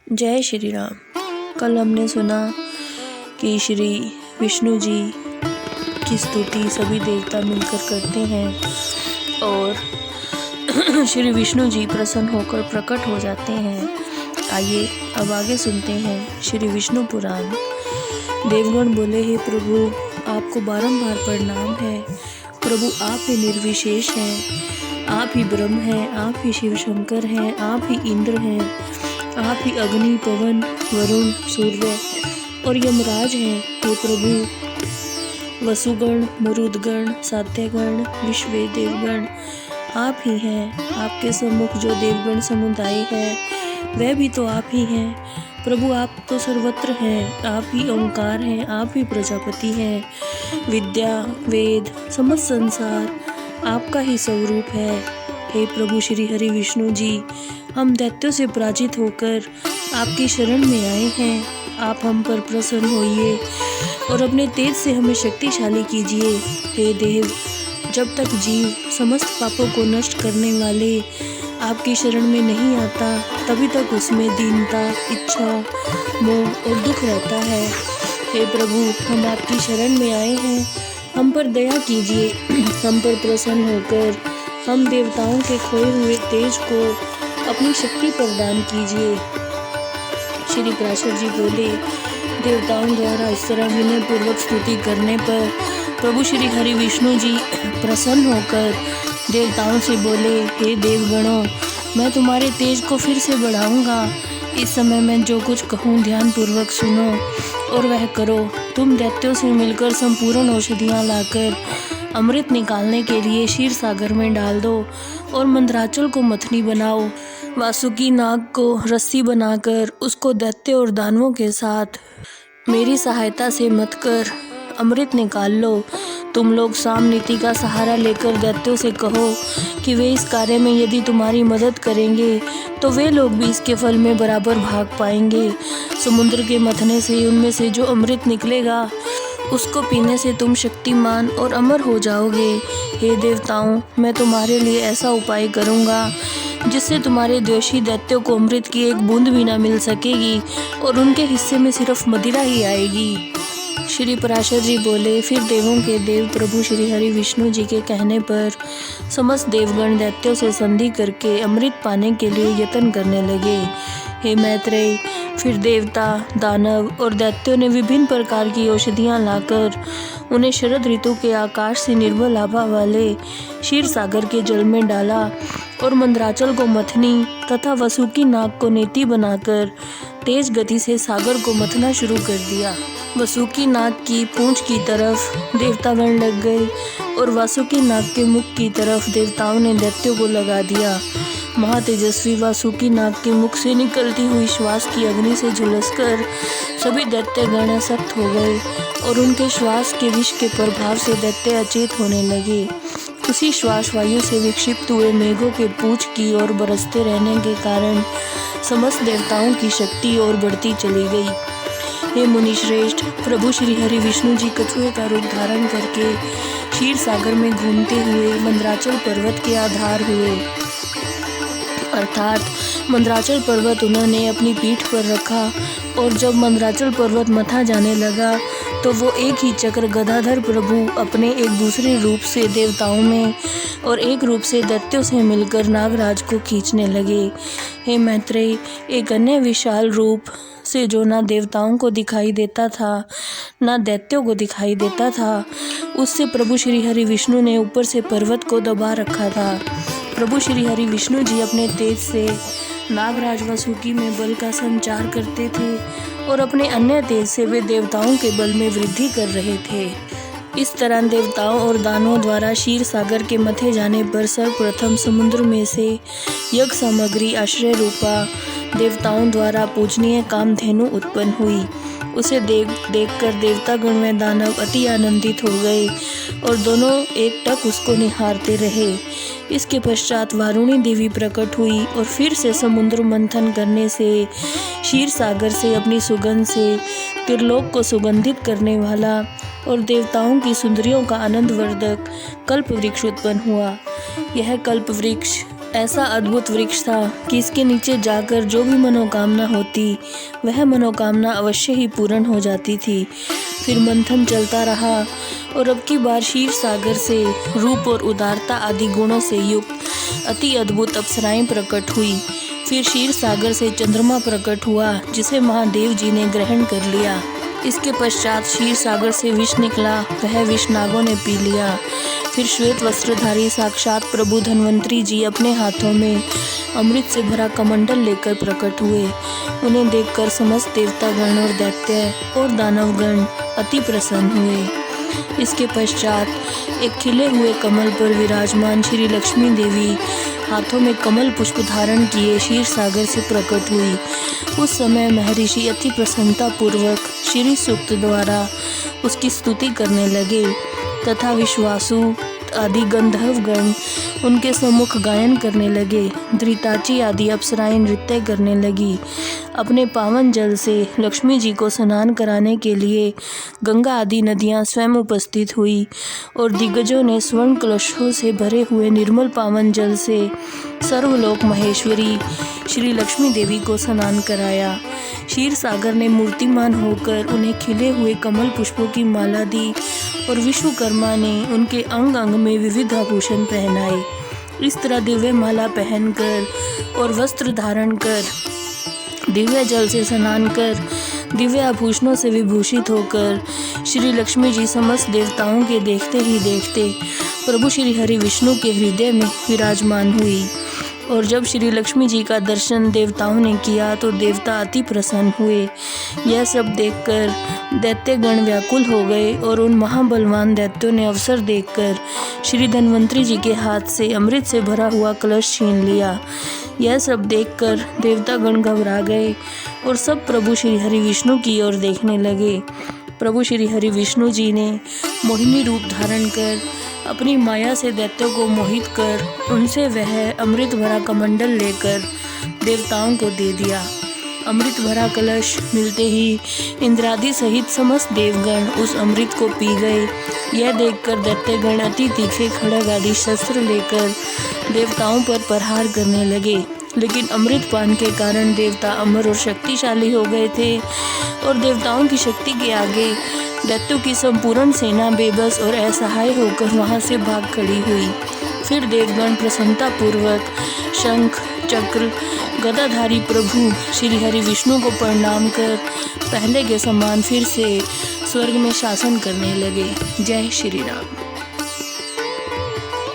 जय श्री राम। कल हमने सुना कि श्री विष्णु जी की स्तुति सभी देवता मिलकर करते हैं और श्री विष्णु जी प्रसन्न होकर प्रकट हो जाते हैं। आइए अब आगे सुनते हैं श्री विष्णु पुराण। देवगण बोले, हे प्रभु, आपको बारंबार प्रणाम है। प्रभु, आप ही निर्विशेष हैं, आप ही ब्रह्म हैं, आप ही शिव शंकर हैं, आप ही इंद्र हैं, आप ही अग्नि, पवन, वरुण, सूर्य और यमराज हैं। हे प्रभु, वसुगण, मरुदगण, सात्यगण, विश्व देवगण आप ही हैं। आपके सम्मुख जो देवगण समुदाय है वह भी तो आप ही हैं। प्रभु, आप तो सर्वत्र हैं, आप ही ओंकार हैं, आप ही प्रजापति हैं। विद्या, वेद, समस्त संसार आपका ही स्वरूप है। हे प्रभु श्री हरि विष्णु जी, हम दैत्यों से पराजित होकर आपकी शरण में आए हैं। आप हम पर प्रसन्न होइए और अपने तेज से हमें शक्तिशाली कीजिए। हे देव, जब तक जीव समस्त पापों को नष्ट करने वाले आपकी शरण में नहीं आता तभी तक उसमें दीनता, इच्छा, मोह और दुख रहता है। हे प्रभु, हम आपकी शरण में आए हैं, हम पर दया कीजिए। हम पर प्रसन्न होकर हम देवताओं के खोए हुए तेज को अपनी शक्ति प्रदान कीजिए। श्री पराशर जी बोले, देवताओं द्वारा इस तरह विनय पूर्वक स्तुति करने पर प्रभु श्री हरि विष्णु जी प्रसन्न होकर देवताओं से बोले, हे देवगणों, मैं तुम्हारे तेज को फिर से बढ़ाऊंगा। इस समय मैं जो कुछ कहूँ ध्यान पूर्वक सुनो और वह करो। तुम दैत्यों से मिलकर संपूर्ण औषधियाँ लाकर अमृत निकालने के लिए क्षीर सागर में डाल दो और मंदराचल को मथनी बनाओ। वासुकी नाग को रस्सी बनाकर उसको दैत्य और दानवों के साथ मेरी सहायता से मथकर अमृत निकाल लो। तुम लोग साम नीति का सहारा लेकर दैत्यों से कहो कि वे इस कार्य में यदि तुम्हारी मदद करेंगे तो वे लोग भी इसके फल में बराबर भाग पाएंगे। समुद्र के मथने से उनमें से जो अमृत निकलेगा उसको पीने से तुम शक्तिमान और अमर हो जाओगे। हे देवताओं, मैं तुम्हारे लिए ऐसा उपाय करूँगा जिससे तुम्हारे द्वेषी दैत्यों को अमृत की एक बूंद भी ना मिल सकेगी और उनके हिस्से में सिर्फ मदिरा ही आएगी। श्री पराशर जी बोले, फिर देवों के देव प्रभु श्री हरि विष्णु जी के कहने पर समस्त देवगण दैत्यों से संधि करके अमृत पाने के लिए यत्न करने लगे। हे मैत्रेय, फिर देवता, दानव और दैत्यों ने विभिन्न प्रकार की औषधियाँ लाकर उन्हें शरद ऋतु के आकाश से निर्मल आभा वाले क्षीर सागर के जल में डाला और मंदराचल को मथनी तथा वसुकी नाग को नेति बनाकर तेज गति से सागर को मथना शुरू कर दिया। वसुकी नाग की पूंछ की तरफ देवतागण लग गए और वासुकी नाग के मुख की तरफ देवताओं ने दैत्यों को लगा दिया। महातेजस्वी वासुकी नाग के मुख से निकलती हुई श्वास की अग्नि से झुलसकर सभी दैत्यगण सख्त हो गए और उनके श्वास के विष के प्रभाव से दैत्य अचेत होने लगे। उसी श्वास वायु से विक्षिप्त हुए मेघों के पूंछ की ओर बरसते रहने के कारण समस्त देवताओं की शक्ति और बढ़ती चली गई। हे मुनिश्रेष्ठ, प्रभु श्री हरि विष्णु जी कछुए का रूप धारण करके क्षीर सागर में घूमते हुए मंदराचल पर्वत के आधार हुए, अर्थात मंदराचल पर्वत उन्होंने अपनी पीठ पर रखा और जब मंदराचल पर्वत मथा जाने लगा तो वो एक ही चक्र गदाधर प्रभु अपने एक दूसरे रूप से देवताओं में और एक रूप से दैत्यों से मिलकर नागराज को खींचने लगे। हे मैत्रेय, एक अन्य विशाल रूप से जो ना देवताओं को दिखाई देता था ना दैत्यों को दिखाई देता था, उससे प्रभु श्री हरि विष्णु ने ऊपर से पर्वत को दबा रखा था। प्रभु श्री हरि विष्णु जी अपने तेज से नागराज वासुकी में बल का संचार करते थे और अपने अन्य तेज से वे देवताओं के बल में वृद्धि कर रहे थे। इस तरह देवताओं और दानवों द्वारा क्षीर सागर के मथे जाने पर सर्वप्रथम समुद्र में से यज्ञ सामग्री आश्रय रूपा देवताओं द्वारा पूजनीय कामधेनु उत्पन्न हुई। उसे देख कर देवतागण व दानव अति आनंदित हो गए और दोनों एकटक उसको निहारते रहे। इसके पश्चात वारुणी देवी प्रकट हुई और फिर से समुद्र मंथन करने से क्षीर सागर से अपनी सुगंध से त्रिलोक को सुगंधित करने वाला और देवताओं की सुंदरियों का आनंदवर्धक कल्प वृक्ष उत्पन्न हुआ। यह कल्प वृक्ष ऐसा अद्भुत वृक्ष था कि इसके नीचे जाकर जो भी मनोकामना होती वह मनोकामना अवश्य ही पूर्ण हो जाती थी। फिर मंथन चलता रहा और अब की बार क्षीर सागर से रूप और उदारता आदि गुणों से युक्त अति अद्भुत अप्सराएं प्रकट हुई। फिर क्षीर सागर से चंद्रमा प्रकट हुआ जिसे महादेव जी ने ग्रहण कर लिया। इसके पश्चात क्षीर सागर से विष निकला, वह विष नागों ने पी लिया। फिर श्वेत वस्त्रधारी साक्षात प्रभु धन्वंतरी जी अपने हाथों में अमृत से भरा कमंडल लेकर प्रकट हुए। उन्हें देखकर समस्त देवतागण और दैत्य और दानवगण अति प्रसन्न हुए। इसके पश्चात एक खिले हुए कमल पर विराजमान श्री लक्ष्मी देवी हाथों में कमल पुष्प धारण किए क्षीर सागर से प्रकट हुई। उस समय महर्षि अति प्रसन्नता पूर्वक श्री सूक्त द्वारा उसकी स्तुति करने लगे तथा विश्वासु आदि गंधर्वगण उनके सम्मुख गायन करने लगे। धृताची आदि अप्सराएं नृत्य करने लगी। अपने पावन जल से लक्ष्मी जी को स्नान कराने के लिए गंगा आदि नदियां स्वयं उपस्थित हुई और दिग्गजों ने स्वर्ण कलशों से भरे हुए निर्मल पावन जल से सर्वलोक महेश्वरी श्री लक्ष्मी देवी को स्नान कराया। क्षीर सागर ने मूर्तिमान होकर उन्हें खिले हुए कमल पुष्पों की माला दी और विश्वकर्मा ने उनके अंग अंग में विविध आभूषण पहनाए। इस तरह दिव्य माला पहनकर और वस्त्र धारण कर, दिव्य जल से स्नान कर, दिव्य आभूषणों से विभूषित होकर श्री लक्ष्मी जी समस्त देवताओं के देखते ही देखते प्रभु श्री हरि विष्णु के हृदय में विराजमान हुई। और जब श्री लक्ष्मी जी का दर्शन देवताओं ने किया तो देवता अति प्रसन्न हुए। यह सब देखकर दैत्यगण व्याकुल हो गए और उन महाबलवान दैत्यों ने अवसर देखकर श्री धन्वंतरी जी के हाथ से अमृत से भरा हुआ कलश छीन लिया। यह सब देखकर देवतागण घबरा गए और सब प्रभु श्री हरि विष्णु की ओर देखने लगे। प्रभु श्री हरि विष्णु जी ने मोहिनी रूप धारण कर अपनी माया से दैत्यों को मोहित कर उनसे वह अमृत भरा कमंडल लेकर देवताओं को दे दिया। अमृत भरा कलश मिलते ही इंद्रादि सहित समस्त देवगण उस अमृत को पी गए। यह देखकर दैत्यगण अति तीखे खड्ग आदि शस्त्र लेकर देवताओं पर प्रहार करने लगे, लेकिन अमृत पान के कारण देवता अमर और शक्तिशाली हो गए थे और देवताओं की शक्ति के आगे दैत्यों की संपूर्ण सेना बेबस और असहाय होकर वहां से भाग खड़ी हुई। फिर देवगण प्रसन्नता पूर्वक शंख चक्र गदाधारी प्रभु श्री हरि विष्णु को प्रणाम कर पहले के समान फिर से स्वर्ग में शासन करने लगे। जय श्री राम।